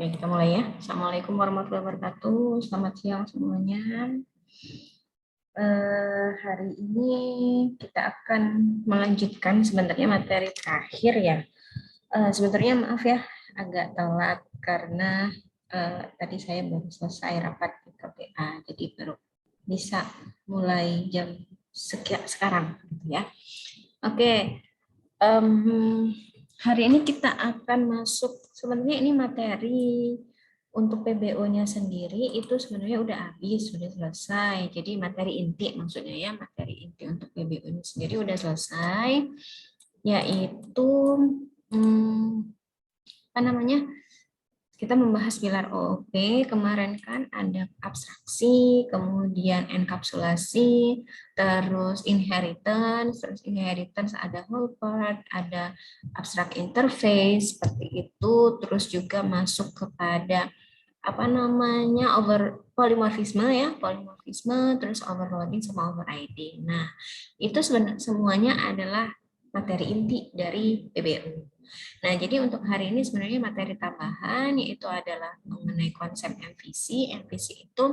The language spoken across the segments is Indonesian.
Oke, kita mulai ya. Assalamualaikum warahmatullahi wabarakatuh. Selamat siang semuanya. Hari ini kita akan melanjutkan sebenarnya materi terakhir ya. Sebenarnya maaf ya, agak telat karena tadi saya baru selesai rapat di KPA, jadi baru bisa mulai jam sekarang, gitu ya. Oke, hari ini kita akan masuk, sebenarnya ini materi untuk PBO-nya sendiri itu sebenarnya udah habis, sudah selesai. Jadi materi inti maksudnya ya, materi inti untuk PBO-nya sendiri udah selesai, yaitu apa namanya? Kita membahas pilar OOP, kemarin kan ada abstraksi, kemudian enkapsulasi, terus inheritance ada whole part, ada abstract interface, seperti itu, terus juga masuk kepada apa namanya polymorphisme ya, polymorphisme, terus overloading sama overriding. Nah, itu semuanya adalah materi inti dari PBO. Nah, jadi untuk hari ini sebenarnya materi tambahan yaitu adalah mengenai konsep MVC. MVC itu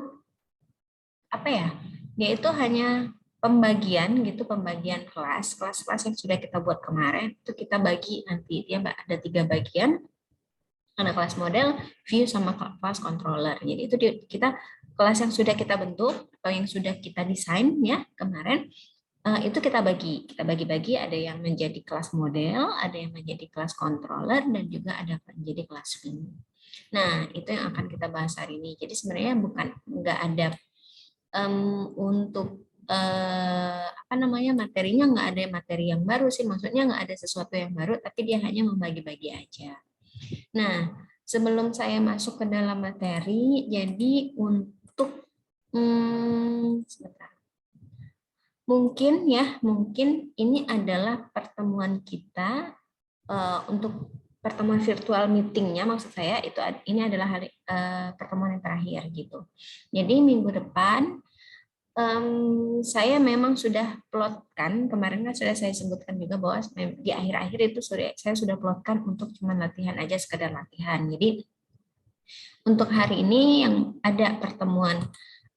apa ya? Yaitu hanya pembagian gitu, pembagian kelas-kelas yang sudah kita buat kemarin itu kita bagi nanti dia ada 3 bagian, ada kelas model, view sama kelas controller. Jadi itu kita kelas yang sudah kita bentuk atau yang sudah kita desain ya kemarin itu kita bagi-bagi, ada yang menjadi kelas model, ada yang menjadi kelas controller, dan juga ada yang menjadi kelas view. Nah, itu yang akan kita bahas hari ini. Jadi sebenarnya nggak ada untuk apa namanya materinya, nggak ada materi yang baru sih, maksudnya nggak ada sesuatu yang baru, tapi dia hanya membagi-bagi aja. Nah, sebelum saya masuk ke dalam materi, jadi untuk sebentar. Mungkin ini adalah pertemuan kita untuk pertemuan virtual meetingnya, maksud saya ini adalah pertemuan yang terakhir gitu. Jadi minggu depan saya memang sudah plotkan, kemarin kan sudah saya sebutkan juga bahwa di akhir-akhir itu saya sudah plotkan untuk cuma latihan aja, sekedar latihan. Jadi untuk hari ini yang ada pertemuan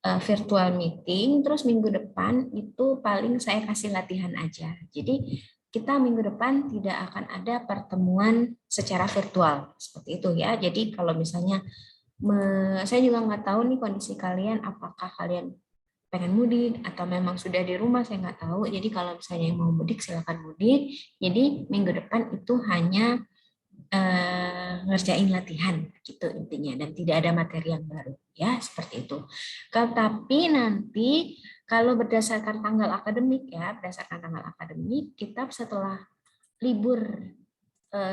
virtual meeting, terus minggu depan itu paling saya kasih latihan aja. Jadi kita minggu depan tidak akan ada pertemuan secara virtual seperti itu ya. Jadi kalau misalnya saya juga nggak tahu nih kondisi kalian, apakah kalian pengen mudik atau memang sudah di rumah, saya nggak tahu. Jadi kalau misalnya yang mau mudik silakan mudik. Jadi minggu depan itu hanya ngerjain latihan gitu intinya, dan tidak ada materi yang baru ya, seperti itu. Tapi nanti kalau berdasarkan tanggal akademik ya, berdasarkan tanggal akademik kita setelah libur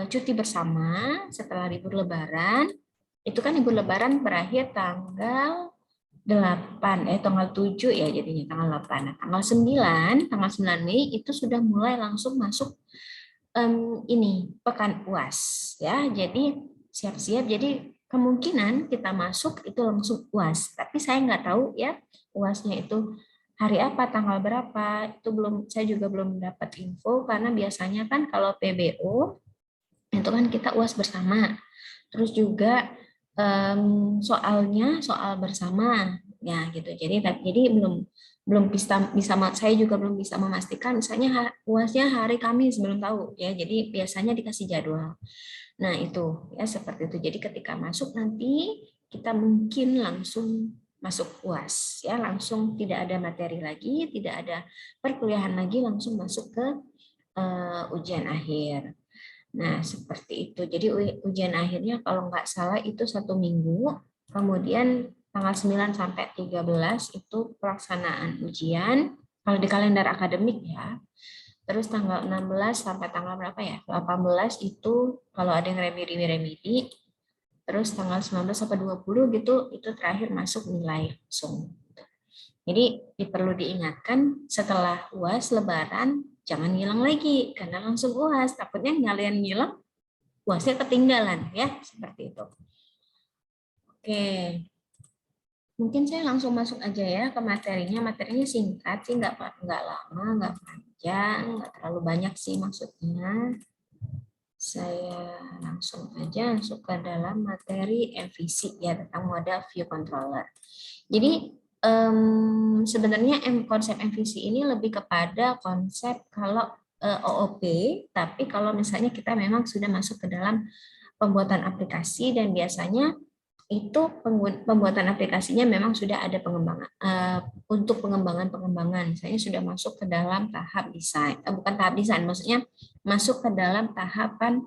cuti bersama, setelah libur lebaran, itu kan libur lebaran berakhir tanggal 8, tanggal 7 ya, jadinya tanggal 8. Nah, tanggal 9 Mei itu sudah mulai langsung masuk ini pekan UAS ya. Jadi siap-siap. Jadi kemungkinan kita masuk itu langsung UAS. Tapi saya nggak tahu ya UASnya itu hari apa, tanggal berapa. Itu saya juga belum dapat info karena biasanya kan kalau PBO itu kan kita UAS bersama. Terus juga soal bersama ya gitu. Jadi belum bisa saya juga belum bisa memastikan misalnya UASnya hari Kamis, belum tahu ya. Jadi biasanya dikasih jadwal. Nah, itu ya seperti itu. Jadi ketika masuk nanti kita mungkin langsung masuk UAS ya, langsung tidak ada materi lagi, tidak ada perkuliahan lagi, langsung masuk ke ujian akhir. Nah, seperti itu. Jadi ujian akhirnya kalau nggak salah itu 1 minggu, kemudian tanggal 9 sampai 13 itu pelaksanaan ujian, kalau di kalender akademik ya. Terus tanggal 16 sampai tanggal berapa ya? 18 itu kalau ada yang remedi. Terus tanggal 19 sampai 20 gitu, itu terakhir masuk nilai langsung. Jadi perlu diingatkan setelah UAS Lebaran jangan ngilang lagi karena langsung UAS, takutnya kalian ngilang UASnya ketinggalan ya, seperti itu. Oke. Mungkin saya langsung masuk aja ya ke materinya. Materinya singkat sih, nggak lama, nggak panjang, nggak terlalu banyak sih maksudnya. Saya langsung aja masuk ke dalam materi MVC ya tentang model view controller. Jadi sebenarnya konsep MVC ini lebih kepada konsep kalau OOP, tapi kalau misalnya kita memang sudah masuk ke dalam pembuatan aplikasi dan biasanya itu pembuatan aplikasinya memang sudah ada pengembangan untuk pengembangan misalnya sudah masuk ke dalam tahap desain, bukan tahap desain, maksudnya masuk ke dalam tahapan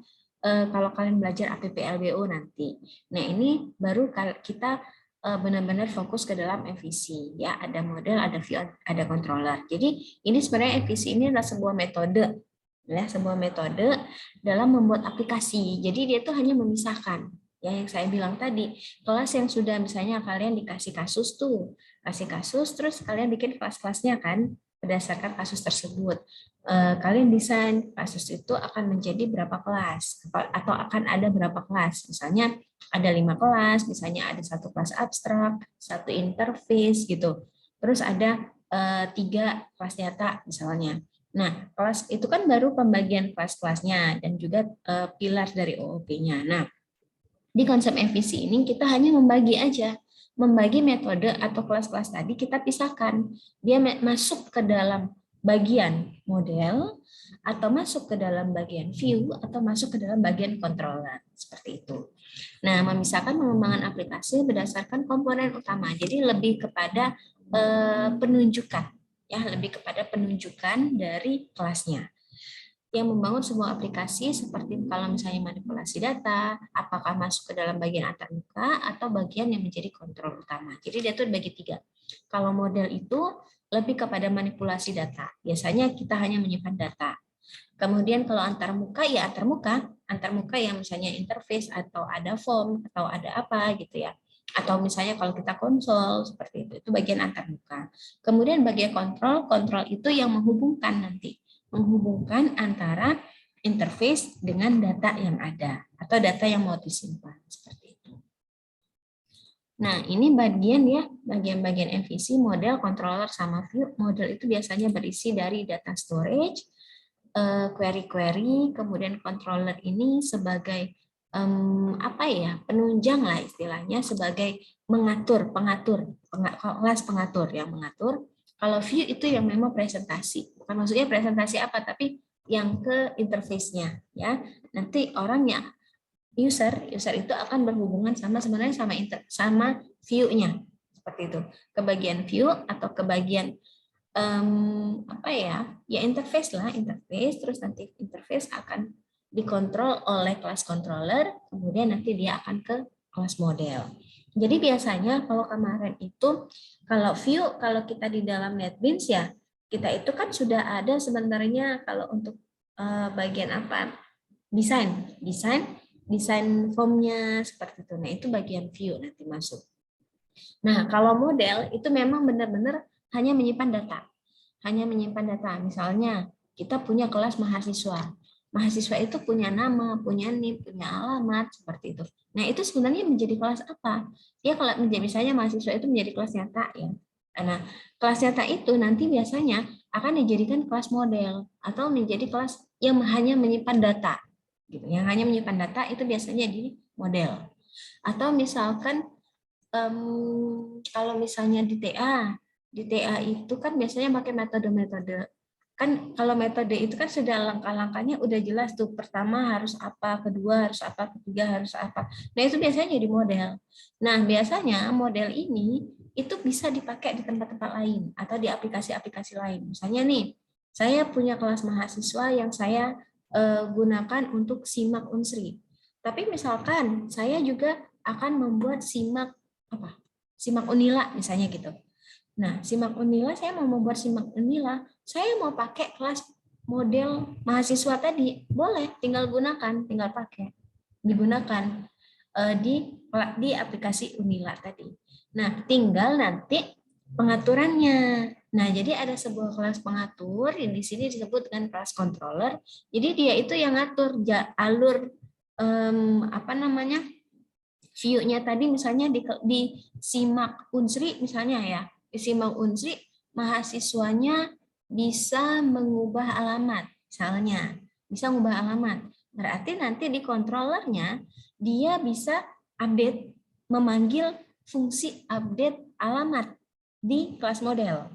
kalau kalian belajar APPLBO nanti. Nah ini baru kita benar-benar fokus ke dalam MVC ya, ada model, ada view, ada controller. Jadi ini sebenarnya MVC ini adalah sebuah metode ya, sebuah metode dalam membuat aplikasi. Jadi dia tuh hanya memisahkan ya yang saya bilang tadi, kelas yang sudah misalnya kalian dikasih kasus tuh, kasih kasus terus kalian bikin kelas-kelasnya kan berdasarkan kasus tersebut. Kalian desain kasus itu akan menjadi berapa kelas atau akan ada berapa kelas. Misalnya ada 5 kelas, misalnya ada 1 kelas abstrak, 1 interface gitu. Terus ada 3 kelas nyata misalnya. Nah, kelas itu kan baru pembagian kelas-kelasnya dan juga pilar dari OOP-nya. Nah, di konsep MVC ini kita hanya membagi aja, membagi metode atau kelas-kelas tadi kita pisahkan. Dia masuk ke dalam bagian model, atau masuk ke dalam bagian view, atau masuk ke dalam bagian controller. Seperti itu. Nah, memisahkan pengembangan aplikasi berdasarkan komponen utama. Jadi lebih kepada penunjukan, ya lebih kepada penunjukan dari kelasnya. Yang membangun sebuah aplikasi seperti kalau misalnya manipulasi data, apakah masuk ke dalam bagian antarmuka atau bagian yang menjadi kontrol utama. Jadi dia tuh bagi 3. Kalau model itu lebih kepada manipulasi data. Biasanya kita hanya menyimpan data. Kemudian kalau antarmuka ya antarmuka yang misalnya interface atau ada form atau ada apa gitu ya. Atau misalnya kalau kita konsol seperti itu bagian antarmuka. Kemudian bagian kontrol itu yang menghubungkan antara interface dengan data yang ada atau data yang mau disimpan seperti itu. Nah, ini bagian MVC, model, controller, sama view. Model itu biasanya berisi dari data storage, query-query, kemudian controller ini sebagai penunjang lah istilahnya, sebagai kelas pengatur yang mengatur. Kalau view itu yang memang presentasi, bukan maksudnya presentasi apa, tapi yang ke interface-nya ya. Nanti orangnya user itu akan berhubungan sebenarnya sama view-nya seperti itu. Ke bagian view atau ke bagian interface terus nanti interface akan dikontrol oleh kelas controller, kemudian nanti dia akan ke kelas model. Jadi biasanya kalau kemarin itu kalau view, kalau kita di dalam NetBeans ya kita itu kan sudah ada sebenarnya kalau untuk bagian desain formnya seperti itu. Nah itu bagian view nanti masuk. Nah kalau model itu memang benar-benar hanya menyimpan data. Misalnya kita punya kelas mahasiswa. Mahasiswa itu punya nama, punya NIM, punya alamat, seperti itu. Nah, itu sebenarnya menjadi kelas apa? Ya kalau misalnya mahasiswa itu menjadi kelas nyata ya. Nah, kelas nyata itu nanti biasanya akan dijadikan kelas model atau menjadi kelas yang hanya menyimpan data. Gitu. Yang hanya menyimpan data itu biasanya di model. Atau misalkan kalau misalnya di TA itu kan biasanya pakai metode-metode. Kan kalau metode itu kan sudah langkah-langkahnya udah jelas tuh. Pertama harus apa, kedua harus apa, ketiga harus apa. Nah, itu biasanya jadi model. Nah, biasanya model ini itu bisa dipakai di tempat-tempat lain atau di aplikasi-aplikasi lain. Misalnya nih, saya punya kelas mahasiswa yang saya gunakan untuk simak unsri. Tapi misalkan saya juga akan membuat simak unila misalnya gitu. Nah, simak unila, saya mau membuat simak unila, saya mau pakai kelas model mahasiswa tadi, boleh, tinggal pakai, digunakan di aplikasi unila tadi. Nah, tinggal nanti pengaturannya. Nah, jadi ada sebuah kelas pengatur yang di sini disebut dengan kelas controller. Jadi dia itu yang ngatur alur view-nya tadi misalnya di simak unsri misalnya ya. Di simak unsri mahasiswanya bisa mengubah alamat misalnya. Bisa mengubah alamat. Berarti nanti di controllernya dia bisa update, memanggil fungsi update alamat di kelas model.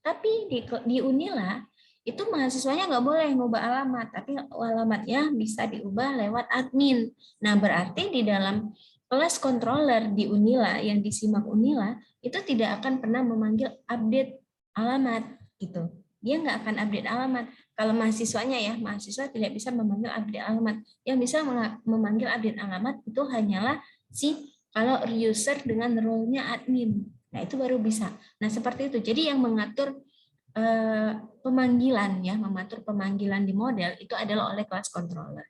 Tapi di Unila itu mahasiswanya nggak boleh ngubah alamat, tapi alamatnya bisa diubah lewat admin. Nah, berarti di dalam kelas controller di Unila yang disimak Unila itu tidak akan pernah memanggil update alamat gitu. Dia nggak akan update alamat. Kalau mahasiswanya ya, mahasiswa tidak bisa memanggil update alamat. Yang bisa memanggil update alamat itu hanyalah kalau user dengan role-nya admin. Nah, itu baru bisa. Nah, seperti itu. Jadi yang mengatur pemanggilan ya, mengatur pemanggilan di model itu adalah oleh kelas controller.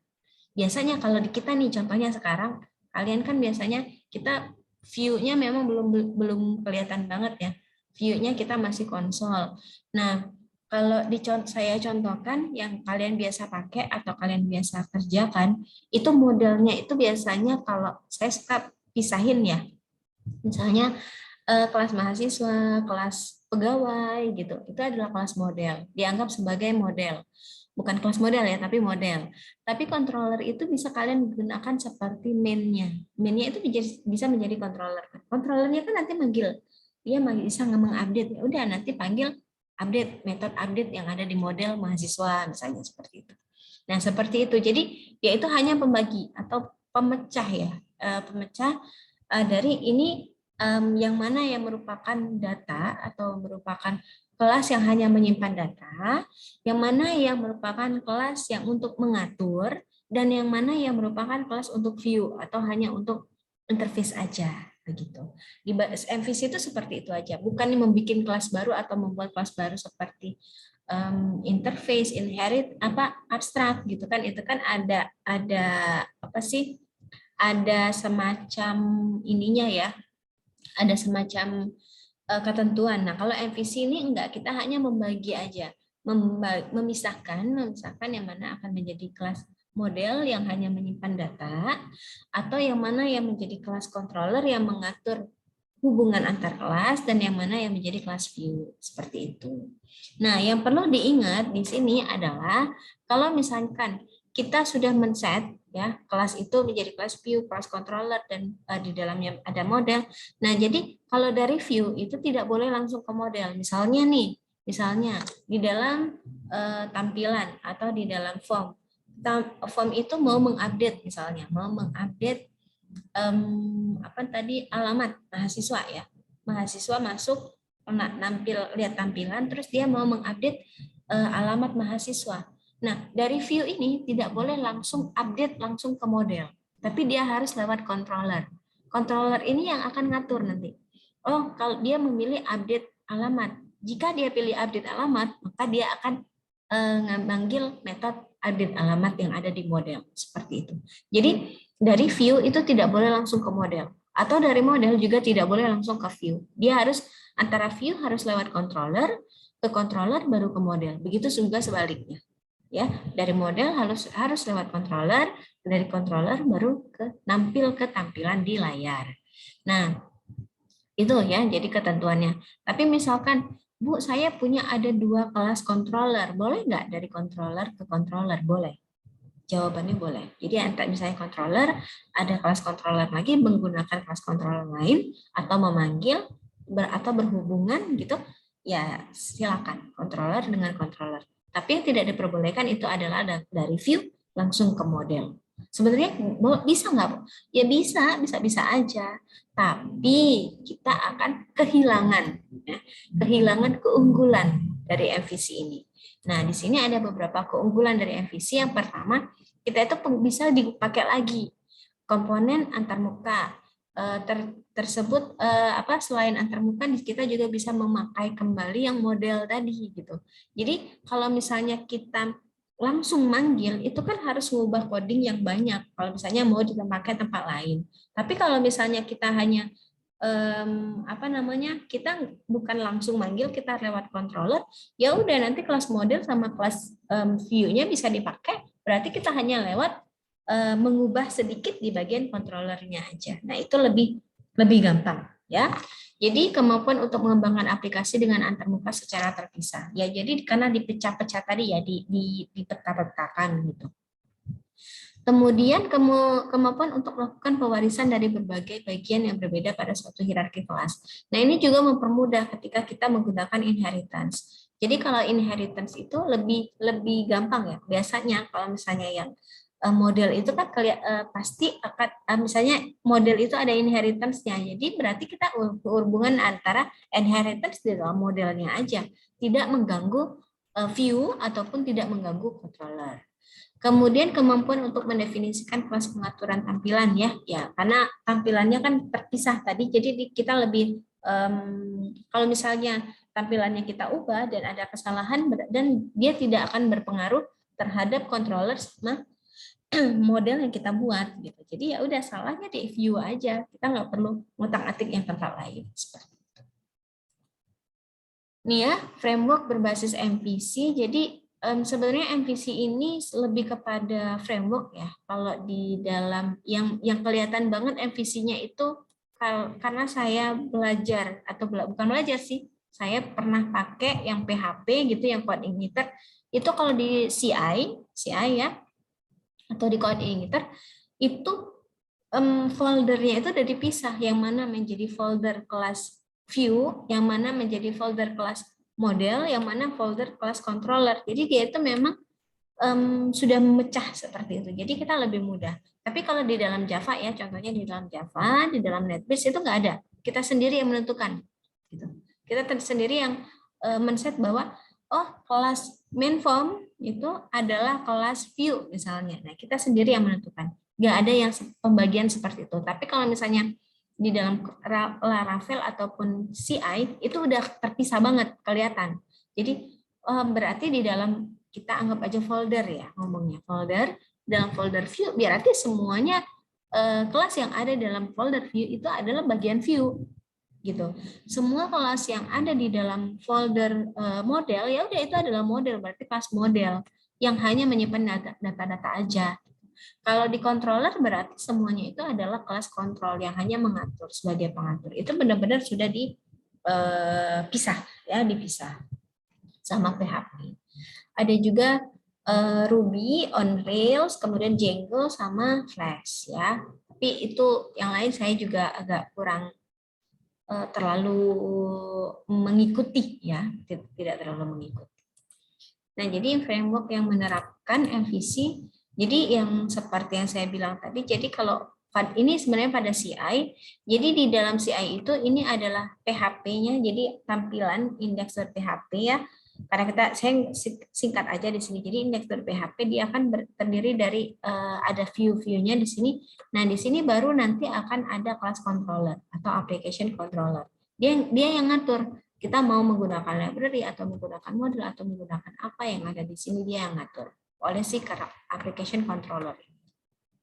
Biasanya kalau di kita nih contohnya sekarang, kalian kan biasanya kita view-nya memang belum kelihatan banget ya. View-nya kita masih konsol. Nah, kalau saya contohkan yang kalian biasa pakai atau kalian biasa kerjakan, itu modelnya itu biasanya kalau saya suka pisahin ya. Misalnya kelas mahasiswa, kelas pegawai gitu. Itu adalah kelas model, dianggap sebagai model. Bukan kelas model ya, tapi model. Tapi controller itu bisa kalian gunakan seperti main-nya. Main-nya itu bisa menjadi controller. Controllernya kan nanti manggil, dia bisa mengupdate. Ya udah nanti panggil update, metode update yang ada di model mahasiswa misalnya seperti itu. Nah, seperti itu. Jadi dia itu hanya pembagi atau pemecah ya. Pemecah dari ini yang mana yang merupakan data atau merupakan kelas yang hanya menyimpan data, yang mana yang merupakan kelas yang untuk mengatur, dan yang mana yang merupakan kelas untuk view atau hanya untuk interface aja begitu. Di MVC itu seperti itu aja, bukan membuat kelas baru atau membuat kelas baru seperti interface, inherit, abstrak gitu kan. Itu kan ada apa sih? Ada semacam ininya ya, ada semacam ketentuan. Nah, kalau MVC ini enggak, kita hanya membagi aja, memisahkan yang mana akan menjadi kelas model yang hanya menyimpan data, atau yang mana yang menjadi kelas controller yang mengatur hubungan antar kelas, dan yang mana yang menjadi kelas view, seperti itu. Nah, yang perlu diingat di sini adalah kalau misalkan kita sudah men-set ya kelas itu menjadi kelas view, kelas controller, dan di dalamnya ada model. Nah, jadi kalau dari view itu tidak boleh langsung ke model. Misalnya di dalam tampilan atau di dalam form. Form itu mau mengupdate misalnya, mau mengupdate alamat mahasiswa ya. Mahasiswa masuk lihat tampilan, terus dia mau mengupdate alamat mahasiswa. Nah, dari view ini tidak boleh langsung update langsung ke model, tapi dia harus lewat controller. Controller ini yang akan ngatur nanti. Oh, kalau dia memilih update alamat, jika dia pilih update alamat, maka dia akan memanggil metode update alamat yang ada di model, seperti itu. Jadi dari view itu tidak boleh langsung ke model, atau dari model juga tidak boleh langsung ke view. Dia harus antara view harus lewat controller, ke controller baru ke model. Begitu juga sebaliknya. Ya, dari model harus lewat controller, dari controller baru nampil ke tampilan di layar. Nah, itu ya jadi ketentuannya. Tapi misalkan, Bu, saya punya ada 2 kelas controller, boleh nggak dari controller ke controller? Boleh. Jawabannya boleh. Jadi misalnya controller, ada kelas controller lagi menggunakan kelas controller lain, atau memanggil atau berhubungan gitu, ya silakan controller dengan controller. Tapi yang tidak diperbolehkan itu adalah dari view langsung ke model. Sebenarnya bisa nggak, Bu? Ya bisa aja. Tapi kita akan kehilangan keunggulan dari MVC ini. Nah, di sini ada beberapa keunggulan dari MVC. Yang pertama, kita itu bisa dipakai lagi komponen antarmuka tersebut. Selain antarmuka, kita juga bisa memakai kembali yang model tadi gitu. Jadi kalau misalnya kita langsung manggil, itu kan harus mengubah coding yang banyak kalau misalnya mau dipakai tempat lain. Tapi kalau misalnya kita hanya kita bukan langsung manggil, kita lewat controller, ya udah nanti kelas model sama kelas view-nya bisa dipakai, berarti kita hanya lewat mengubah sedikit di bagian controllernya aja. Nah, itu lebih gampang ya. Jadi kemampuan untuk mengembangkan aplikasi dengan antarmuka secara terpisah. Ya, jadi karena dipecah-pecah tadi ya, dipecah-pecahkan gitu. Kemudian kemampuan untuk melakukan pewarisan dari berbagai bagian yang berbeda pada suatu hierarki kelas. Nah, ini juga mempermudah ketika kita menggunakan inheritance. Jadi kalau inheritance itu lebih gampang ya. Biasanya kalau misalnya yang model itu kan pasti akan misalnya model itu ada inheritance-nya. Jadi berarti kita hubungan antara inheritance di dalam modelnya aja, tidak mengganggu view ataupun tidak mengganggu controller. Kemudian kemampuan untuk mendefinisikan kelas pengaturan tampilan ya karena tampilannya kan terpisah tadi, jadi kita lebih kalau misalnya tampilannya kita ubah dan ada kesalahan dan dia tidak akan berpengaruh terhadap controller sama model yang kita buat gitu. Jadi ya udah salahnya di view aja, kita nggak perlu ngutak-atik yang tempat lain seperti itu. Nih ya, framework berbasis MVC. Jadi sebenarnya MVC ini lebih kepada framework ya. Kalau di dalam yang kelihatan banget MVC-nya itu karena saya belajar atau bukan belajar sih, saya pernah pakai yang PHP gitu, yang code igniter. Itu kalau di CI ya, atau di code igniter itu foldernya itu udah dipisah, yang mana menjadi folder kelas view, yang mana menjadi folder kelas model, yang mana folder kelas controller. Jadi dia itu memang sudah memecah seperti itu. Jadi kita lebih mudah. Tapi kalau di dalam Java ya, contohnya di dalam Java, di dalam NetBeans itu nggak ada. Kita sendiri yang menentukan. Gitu. Kita sendiri yang men-set bahwa kelas main form itu adalah kelas view misalnya. Nah, kita sendiri yang menentukan. Nggak ada yang pembagian seperti itu. Tapi kalau misalnya di dalam Laravel ataupun CI itu udah terpisah banget, kelihatan. Jadi berarti di dalam, kita anggap aja folder ya, ngomongnya folder, dalam folder view berarti semuanya kelas yang ada dalam folder view itu adalah bagian view gitu. Semua kelas yang ada di dalam folder model ya udah itu adalah model, berarti kelas model yang hanya menyimpan data-data aja. Kalau di controller berarti semuanya itu adalah kelas kontrol yang hanya mengatur sebagai pengatur. Itu benar-benar sudah dipisah ya, dipisah sama PHP. Ada juga Ruby on Rails, kemudian Django sama Flash ya. Tapi itu yang lain saya juga agak kurang terlalu mengikuti ya, tidak terlalu mengikuti. Nah, jadi framework yang menerapkan MVC, jadi yang seperti yang saya bilang tadi, jadi kalau ini sebenarnya pada CI, jadi di dalam CI itu ini adalah PHP-nya, jadi tampilan index.php ya. Karena saya singkat aja di sini. Jadi index.php dia akan terdiri dari ada view-nya di sini. Nah, di sini baru nanti akan ada class controller atau application controller. Dia yang ngatur kita mau menggunakan library atau menggunakan model atau menggunakan apa yang ada di sini, dia yang ngatur oleh si application controller.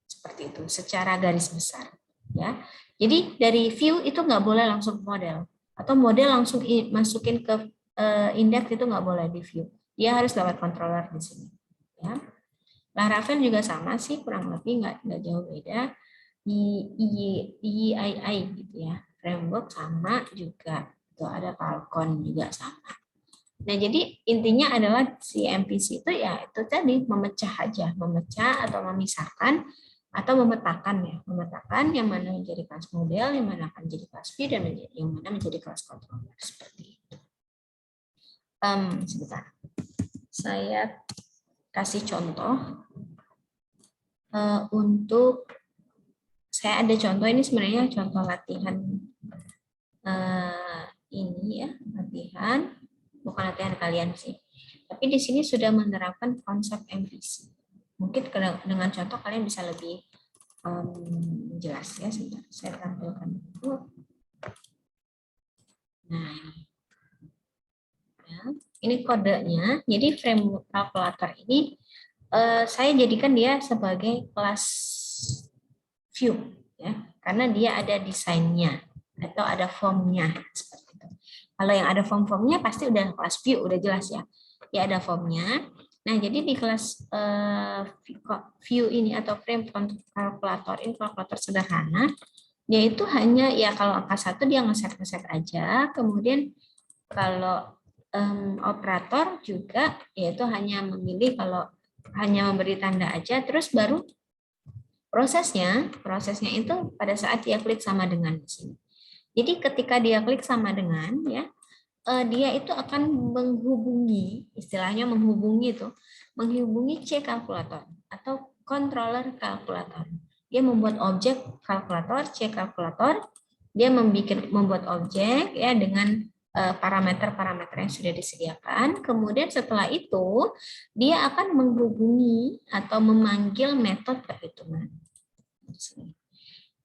Seperti itu secara garis besar ya. Jadi dari view itu nggak boleh langsung model, atau model langsung masukin ke index itu nggak boleh di view. Dia harus lewat controller di sini ya. Laravel juga sama sih, kurang lebih nggak jauh beda. EII gitu ya, framework sama juga. Itu ada Falcon juga sama. Nah, jadi intinya adalah si MVC itu ya itu tadi memecah aja, memecah atau memisahkan atau memetakan ya, memetakan yang mana menjadi kelas model, yang mana akan menjadi kelas view, dan yang mana menjadi kelas controller seperti itu. Sebentar, saya kasih contoh untuk saya ada contoh ini sebenarnya contoh latihan ini ya, latihan bukan latihan kalian sih, tapi di sini sudah menerapkan konsep MVC. Mungkin dengan contoh kalian bisa lebih jelas ya. Sebentar, saya tampilkan dulu. Nah, ya, ini kodenya. Jadi framework kalkulator ini saya jadikan dia sebagai kelas view ya, karena dia ada desainnya atau ada formnya seperti itu. Kalau yang ada form-formnya pasti udah kelas view, udah jelas ya. Ya ada formnya. Nah, jadi di kelas view ini atau frame kalkulator ini kalkulator sederhana, yaitu hanya ya kalau angka 1 dia ngeset aja, kemudian kalau operator juga yaitu hanya memilih, kalau hanya memberi tanda aja, terus baru Prosesnya itu pada saat dia klik sama dengan di sini. Jadi ketika dia klik sama dengan, ya, dia itu akan menghubungi, istilahnya menghubungi C kalkulator atau controller kalkulator. Dia membuat objek kalkulator, C kalkulator, dia membuat objek ya dengan parameter-parameter yang sudah disediakan. Kemudian setelah itu dia akan menghubungi atau memanggil metode perhitungan.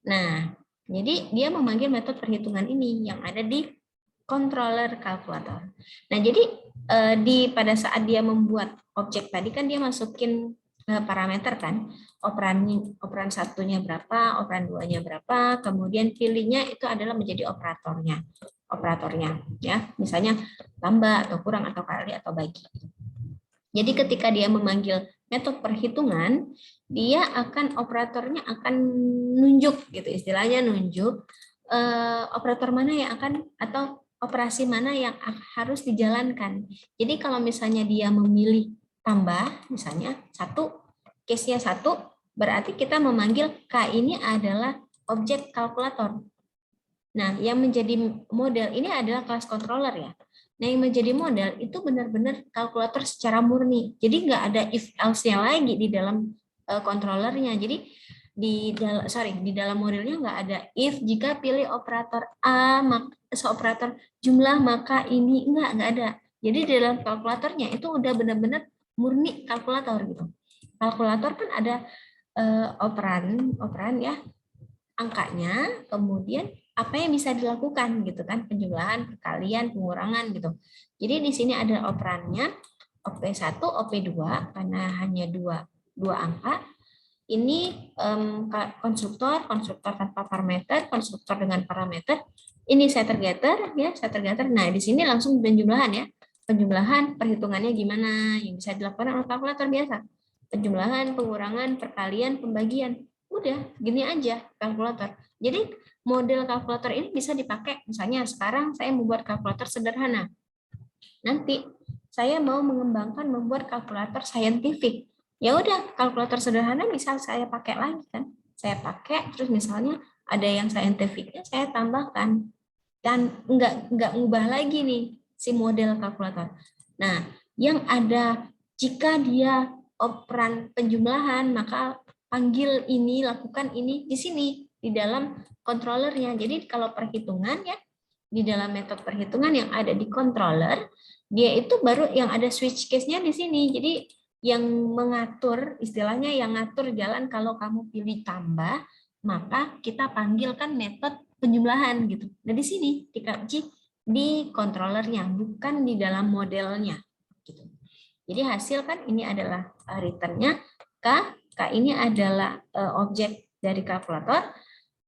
Nah, jadi dia memanggil metode perhitungan ini yang ada di controller kalkulator. Nah, jadi pada saat dia membuat objek tadi kan dia masukin parameter kan, operan satunya berapa, operan duanya berapa, kemudian pilihnya itu adalah menjadi operatornya, ya, misalnya tambah atau kurang atau kali atau bagi. Jadi ketika dia memanggil metode perhitungan, dia operatornya akan nunjuk gitu, istilahnya nunjuk operator mana yang akan atau operasi mana yang harus dijalankan. Jadi kalau misalnya dia memilih tambah, misalnya case-nya 1, berarti kita memanggil K ini adalah objek kalkulator. Nah, yang menjadi model ini adalah kelas controller ya. Nah, yang menjadi model itu benar-benar kalkulator secara murni. Jadi nggak ada if else-nya lagi di dalam controllernya. Jadi di dalam modelnya nggak ada if jika pilih operator A operator jumlah maka ini nggak ada. Jadi di dalam kalkulatornya itu udah benar-benar murni kalkulator gitu. Kalkulator kan ada operan ya, angkanya, kemudian apa yang bisa dilakukan gitu kan, penjumlahan, perkalian, pengurangan gitu. Jadi di sini ada operannya OP1, OP2 karena hanya dua angka. Ini konstruktor tanpa parameter, konstruktor dengan parameter. Ini setter getter ya, setter getter. Nah, di sini langsung penjumlahan ya. Penjumlahan perhitungannya gimana yang bisa dilakukan oleh kalkulator biasa. Penjumlahan, pengurangan, perkalian, pembagian. Udah, gini aja kalkulator. Jadi model kalkulator ini bisa dipakai, misalnya sekarang saya membuat kalkulator sederhana. Nanti saya mau membuat kalkulator saintifik. Ya udah, kalkulator sederhana misal saya pakai lagi kan. Saya pakai, terus misalnya ada yang saintifiknya saya tambahkan. Dan nggak ngubah lagi nih si model kalkulator. Nah, yang ada jika dia operan penjumlahan, maka panggil ini, lakukan ini di sini, di dalam controllernya. Jadi kalau perhitungan ya, di dalam metode perhitungan yang ada di controller, dia itu baru yang ada switch case-nya di sini. Jadi yang mengatur, istilahnya yang ngatur jalan kalau kamu pilih tambah, maka kita panggilkan metode penjumlahan gitu. Nah di sini dikaji di controllernya, bukan di dalam modelnya. Gitu. Jadi hasil kan ini adalah return-nya K ini adalah objek dari kalkulator.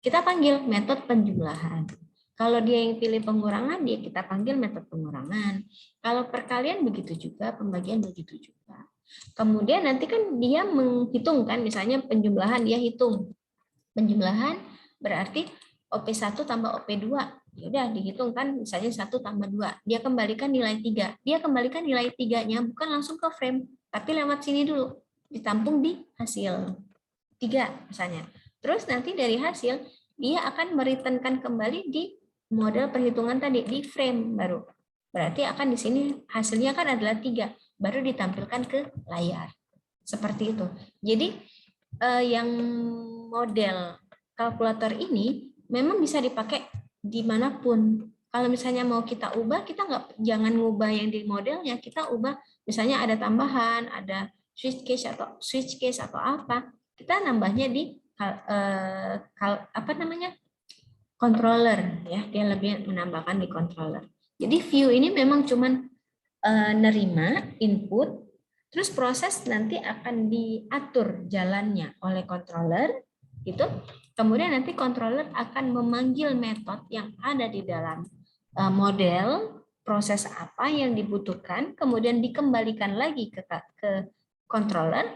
Kita panggil metode penjumlahan. Kalau dia yang pilih pengurangan, dia kita panggil metode pengurangan. Kalau perkalian begitu juga, pembagian begitu juga. Kemudian nanti kan dia menghitungkan, misalnya penjumlahan dia hitung. Penjumlahan berarti OP1 tambah OP2. Ya udah dihitung kan, misalnya 1 tambah 2. Dia kembalikan nilai 3. Dia kembalikan nilai 3-nya bukan langsung ke frame, tapi lewat sini dulu. Ditampung di hasil 3 misalnya. Terus nanti dari hasil, dia akan mereturnkan kembali di model perhitungan tadi, di frame baru. Berarti akan di sini hasilnya kan adalah 3, baru ditampilkan ke layar. Seperti itu. Jadi yang model kalkulator ini memang bisa dipakai dimanapun. Kalau misalnya mau kita ubah, kita jangan ngubah yang di modelnya, kita ubah misalnya ada tambahan, ada switch case atau apa, kita nambahnya di controller ya, dia lebih menambahkan di controller. Jadi view ini memang cuman nerima input, terus proses nanti akan diatur jalannya oleh controller gitu. Kemudian nanti controller akan memanggil metode yang ada di dalam model, proses apa yang dibutuhkan, kemudian dikembalikan lagi ke controller.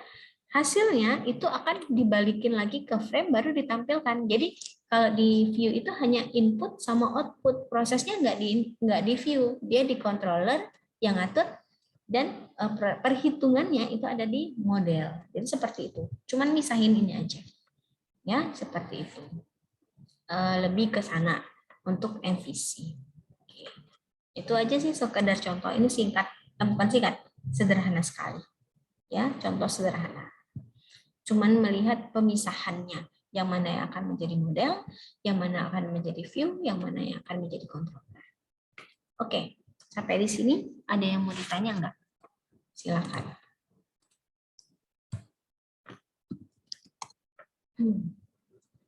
Hasilnya itu akan dibalikin lagi ke frame baru ditampilkan. Jadi kalau di view itu hanya input sama output, prosesnya nggak di view, dia di controller yang ngatur, dan perhitungannya itu ada di model. Jadi seperti itu. Cuman misahin ini aja. Ya, seperti itu. Lebih ke sana untuk MVC. Oke. Itu aja sih sekedar contoh. Ini singkat, bukan singkat, sederhana sekali. Ya, contoh sederhana. Cuman melihat pemisahannya, yang mana yang akan menjadi model, yang mana akan menjadi view, yang mana yang akan menjadi controller. Oke, sampai di sini ada yang mau ditanya nggak? Silakan.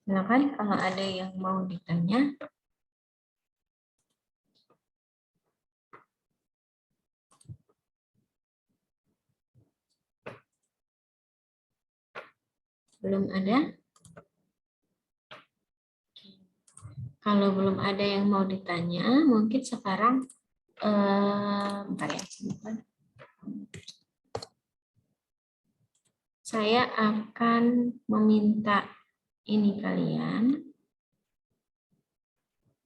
Silakan kalau ada yang mau ditanya. Belum ada? Kalau belum ada yang mau ditanya, mungkin sekarang bentar ya, sebentar. Saya akan meminta ini kalian.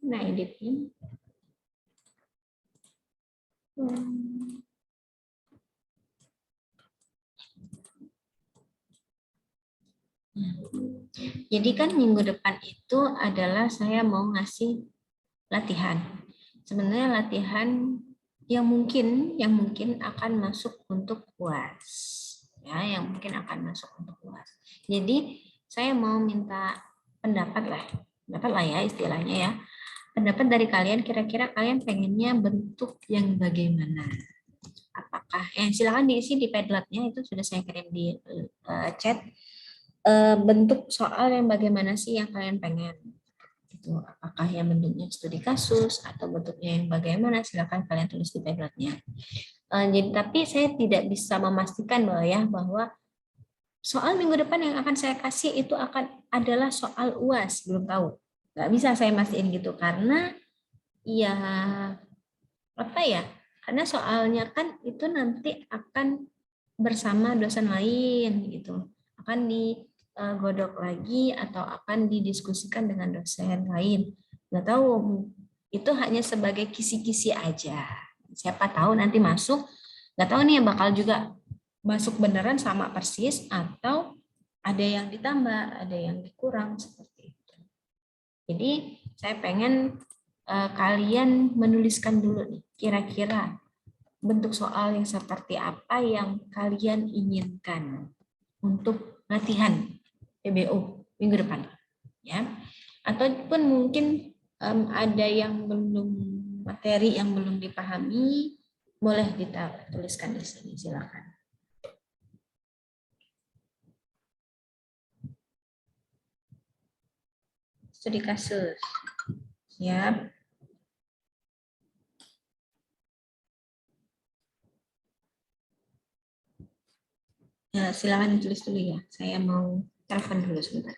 Nah, editnya. Jadi kan minggu depan itu adalah saya mau ngasih latihan. Sebenarnya latihan yang mungkin akan masuk untuk UAS. Ya, yang mungkin akan masuk untuk UAS. Jadi saya mau minta pendapat lah ya istilahnya ya. Pendapat dari kalian, kira-kira kalian pengennya bentuk yang bagaimana? Apakah silakan diisi di Padletnya, itu sudah saya kirim di chat. Bentuk soal yang bagaimana sih yang kalian pengen? Itu apakah yang bentuknya studi kasus atau bentuknya yang bagaimana, silakan kalian tulis di Padletnya. Jadi tapi saya tidak bisa memastikan bahwa soal minggu depan yang akan saya kasih itu akan adalah soal UAS, belum tahu. Nggak bisa saya mastiin gitu karena ya apa ya? Karena soalnya kan itu nanti akan bersama dosen lain gitu. Akan digodok lagi atau akan didiskusikan dengan dosen lain. Nggak tahu, itu hanya sebagai kisi-kisi aja. Siapa tahu nanti masuk, nggak tahu nih bakal juga masuk beneran sama persis atau ada yang ditambah, ada yang dikurang seperti itu. Jadi saya pengen kalian menuliskan dulu nih, kira-kira bentuk soal yang seperti apa yang kalian inginkan untuk latihan PBO minggu depan, ya. Ataupun mungkin ada yang belum, materi yang belum dipahami, boleh kita tuliskan di sini, silakan. Studi kasus, siap. Ya, silakan ditulis dulu ya. Saya mau telepon dulu sebentar.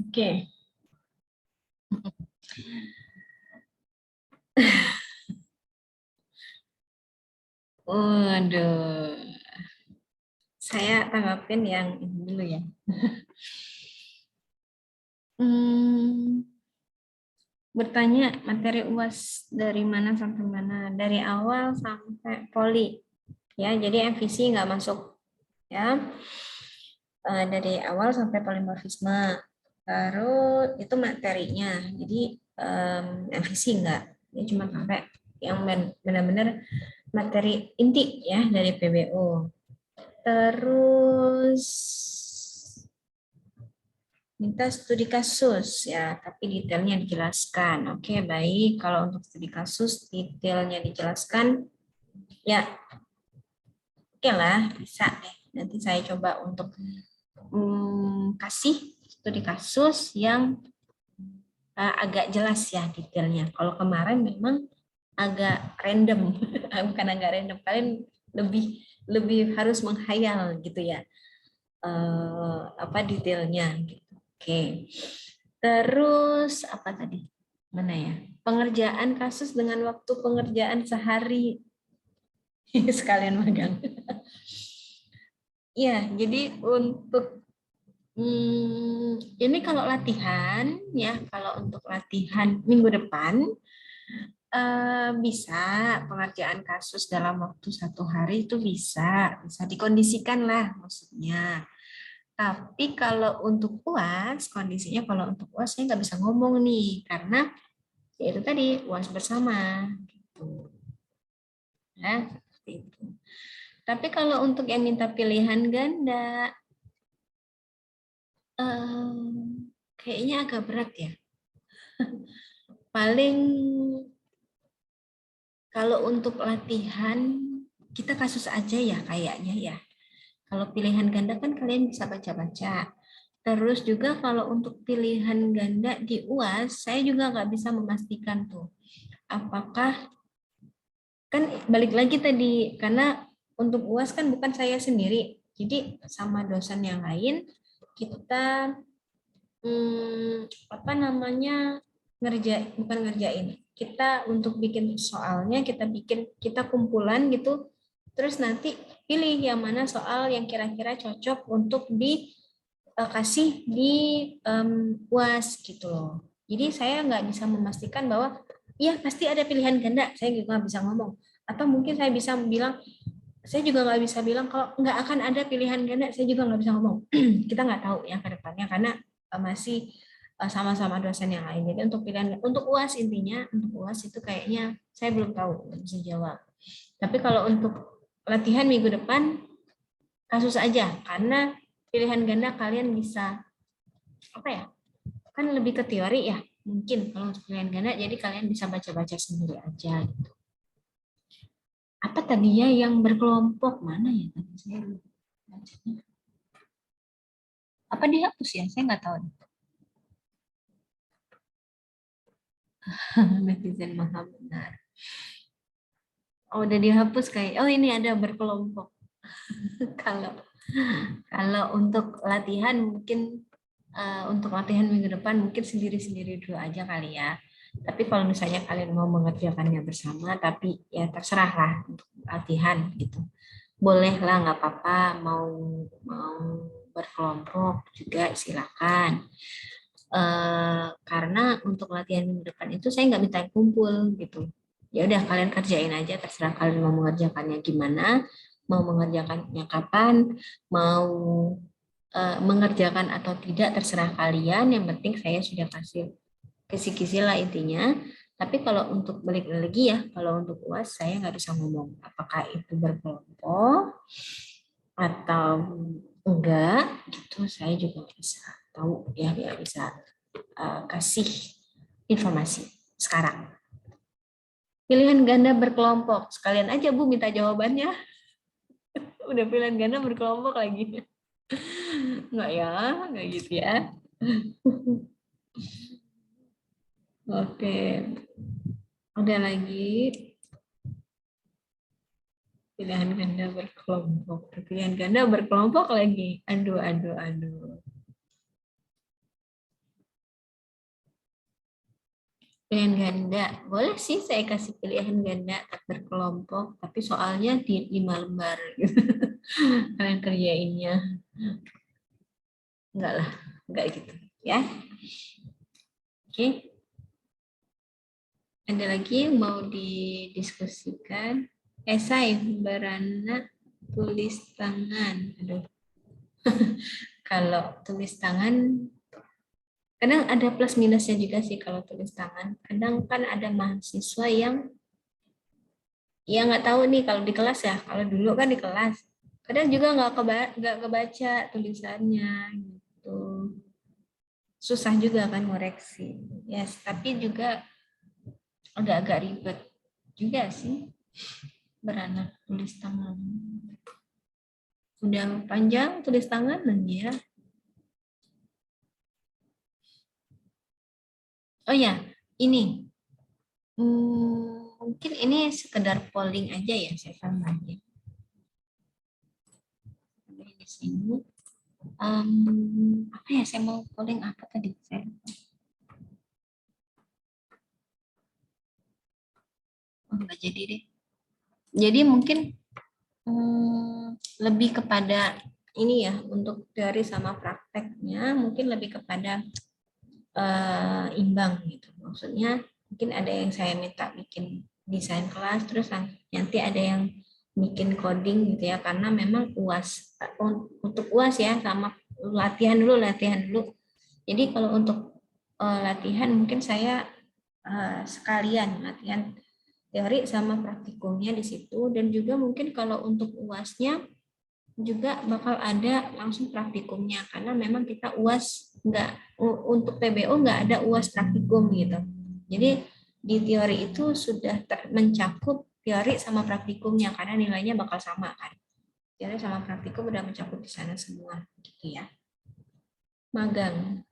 Oke. Waduh. Saya tanggapin yang ini dulu ya. Hmm, bertanya materi UAS dari mana sampai mana? Dari awal sampai poli. Ya, jadi MVC nggak masuk. Ya, dari awal sampai polimorfisme. Baru itu materinya. Jadi MVC enggak. Ini cuma sampai yang benar-benar materi inti ya dari PBO. Terus minta studi kasus ya, tapi detailnya dijelaskan. Oke, baik. Kalau untuk studi kasus detailnya dijelaskan, ya oke lah, bisa deh. Nanti saya coba untuk kasih studi kasus yang agak jelas ya detailnya. Kalau kemarin memang agak random, bukan agak random, kalian lebih lebih harus menghayal gitu ya, apa detailnya. Gitu. Oke, terus apa tadi? Mana ya? Pengerjaan kasus dengan waktu pengerjaan sehari sekalian magang. Ya, jadi untuk ini kalau latihan ya, kalau untuk latihan minggu depan bisa pengerjaan kasus dalam waktu 1 hari itu bisa dikondisikan lah maksudnya. Tapi kalau untuk UAS, kondisinya kalau untuk UAS saya nggak bisa ngomong nih karena ya itu tadi UAS bersama. Gitu. Ya, seperti itu. Tapi kalau untuk yang minta pilihan ganda, kayaknya agak berat ya. Paling kalau untuk latihan kita kasus aja ya kayaknya ya. Kalau pilihan ganda kan kalian bisa baca-baca. Terus juga kalau untuk pilihan ganda di UAS, saya juga nggak bisa memastikan tuh. Apakah, kan balik lagi tadi, karena untuk UAS kan bukan saya sendiri. Jadi sama dosen yang lain, kita apa namanya bukan ngerjain, kita untuk bikin soalnya kita kumpulan gitu, terus nanti pilih yang mana soal yang kira-kira cocok untuk dikasih di UAS gitu loh. Jadi saya nggak bisa memastikan bahwa iya pasti ada pilihan ganda, saya juga nggak bisa ngomong, atau mungkin saya juga nggak bisa bilang kalau nggak akan ada pilihan ganda, saya juga nggak bisa ngomong. Kita nggak tahu ya ke depannya karena masih sama-sama dosen yang lain. Jadi untuk UAS, intinya untuk UAS itu kayaknya saya belum tahu, nggak bisa jawab. Tapi kalau untuk latihan minggu depan kasus aja karena pilihan ganda kalian bisa apa ya? Kan lebih ke teori ya. Mungkin kalau untuk pilihan ganda jadi kalian bisa baca-baca sendiri aja gitu. Apa tadi ya yang berkelompok mana ya tadi saya lupa bacanya. Apa dihapus ya? Saya nggak tahu. Netizen maha benar. Oh, udah dihapus kayak. Oh, ini ada berkelompok. Kalau kalau untuk latihan mungkin untuk latihan minggu depan mungkin sendiri-sendiri dulu aja kali ya. Tapi kalau misalnya kalian mau mengerjakannya bersama, tapi ya terserah lah untuk latihan gitu. Boleh lah, nggak apa-apa. Mau berkelompok juga silakan. Karena untuk latihan minggu depan itu saya nggak minta kumpul gitu. Ya udah kalian kerjain aja, terserah kalian mau mengerjakannya gimana, mau mengerjakannya kapan, mau mengerjakan atau tidak terserah kalian. Yang penting saya sudah kasih kisi-kisi lah intinya. Tapi kalau untuk balik lagi ya, kalau untuk UAS saya nggak bisa ngomong apakah itu berkelompok atau enggak, gitu saya juga bisa tahu ya, biar bisa kasih informasi sekarang. Pilihan ganda berkelompok. Sekalian aja Bu minta jawabannya. Udah pilihan ganda berkelompok lagi. Enggak ya, enggak gitu ya. Oke. Ada lagi pilihan ganda berkelompok. Pilihan ganda berkelompok lagi. Aduh, aduh, aduh. Pilihan ganda. Boleh sih saya kasih pilihan ganda tak berkelompok, tapi soalnya di 5 lembar. Kalian kerjainnya. Enggak lah, enggak gitu. Ya. Oke. Ada lagi yang mau didiskusikan? Esai beranak tulis tangan. Aduh. Kalau tulis tangan kadang ada plus minusnya juga sih kalau tulis tangan. Kadang kan ada mahasiswa yang ya nggak tahu nih kalau di kelas ya. Kalau dulu kan di kelas, kadang juga nggak kebaca tulisannya gitu. Susah juga kan ngoreksi. Yes, tapi juga agak-agak ribet juga sih beranak tulis tangan. Udah panjang tulis tangan nanti ya. Oh ya, ini mungkin ini sekedar polling aja ya, saya tambahnya. Di sini, apa ya? Saya mau polling apa tadi? Saya lupa. Oh, nggak jadi deh. Jadi mungkin lebih kepada ini ya, untuk teori sama prakteknya mungkin lebih kepada imbang gitu. Maksudnya mungkin ada yang saya minta bikin desain kelas, terus nanti ada yang bikin coding gitu ya, karena memang UAS untuk UAS ya, sama latihan dulu. Jadi kalau untuk latihan mungkin saya sekalian latihan teori sama praktikumnya di situ, dan juga mungkin kalau untuk UASnya juga bakal ada langsung praktikumnya, karena memang kita UAS untuk PBO nggak ada UAS praktikum gitu. Jadi di teori itu sudah mencakup teori sama praktikumnya karena nilainya bakal sama kan. Teori sama praktikum udah mencakup di sana semua gitu ya. Magang.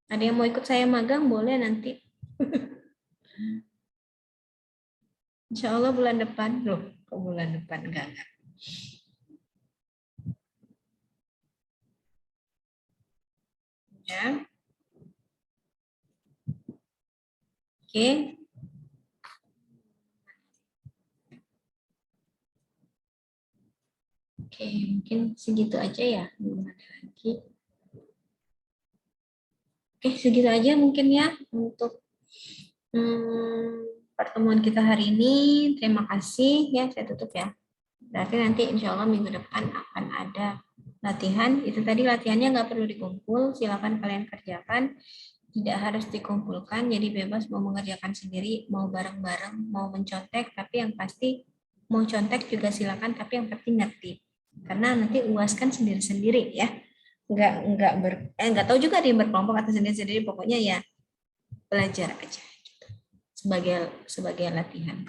Ada yang mau ikut saya magang boleh nanti. Insya Allah bulan depan loh. Kok bulan depan enggak. Ya. Oke. Oke, mungkin segitu aja ya. Belum ada lagi. Oke, segitu aja mungkin ya untuk pertemuan kita hari ini. Terima kasih ya, saya tutup ya. Berarti nanti insya Allah minggu depan akan ada latihan. Itu tadi latihannya nggak perlu dikumpul, silakan kalian kerjakan. Tidak harus dikumpulkan, jadi bebas mau mengerjakan sendiri, mau bareng-bareng, mau mencontek, tapi yang pasti mau contek juga silakan, tapi yang penting ngerti. Karena nanti UAS kan sendiri-sendiri ya. Nggak tahu juga ada yang berkelompok atau sendiri-sendiri, pokoknya ya belajar aja gitu. Sebagai latihan.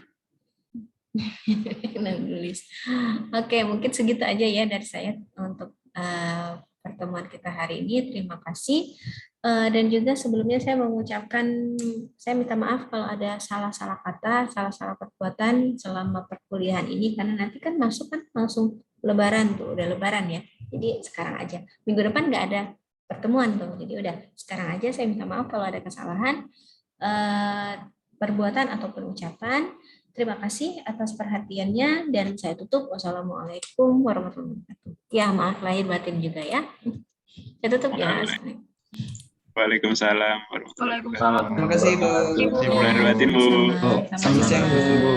Nulis. Oke, mungkin segitu aja ya dari saya untuk pertemuan kita hari ini. Terima kasih. Dan juga sebelumnya saya mengucapkan, saya minta maaf kalau ada salah-salah kata, salah-salah perbuatan selama perkuliahan ini, karena nanti kan masuk kan langsung Lebaran tuh, udah Lebaran ya. Jadi sekarang aja. Minggu depan nggak ada pertemuan tuh, jadi udah sekarang aja saya minta maaf kalau ada kesalahan perbuatan ataupun ucapan. Terima kasih atas perhatiannya dan saya tutup. Wassalamualaikum warahmatullahi wabarakatuh. Ya, maaf lahir batin juga ya. Saya tutup ya. Waalaikumsalam warahmatullahi wabarakatuh. Terima kasih, Bu. Lahir batin, Bu. Selamat siang, Bu.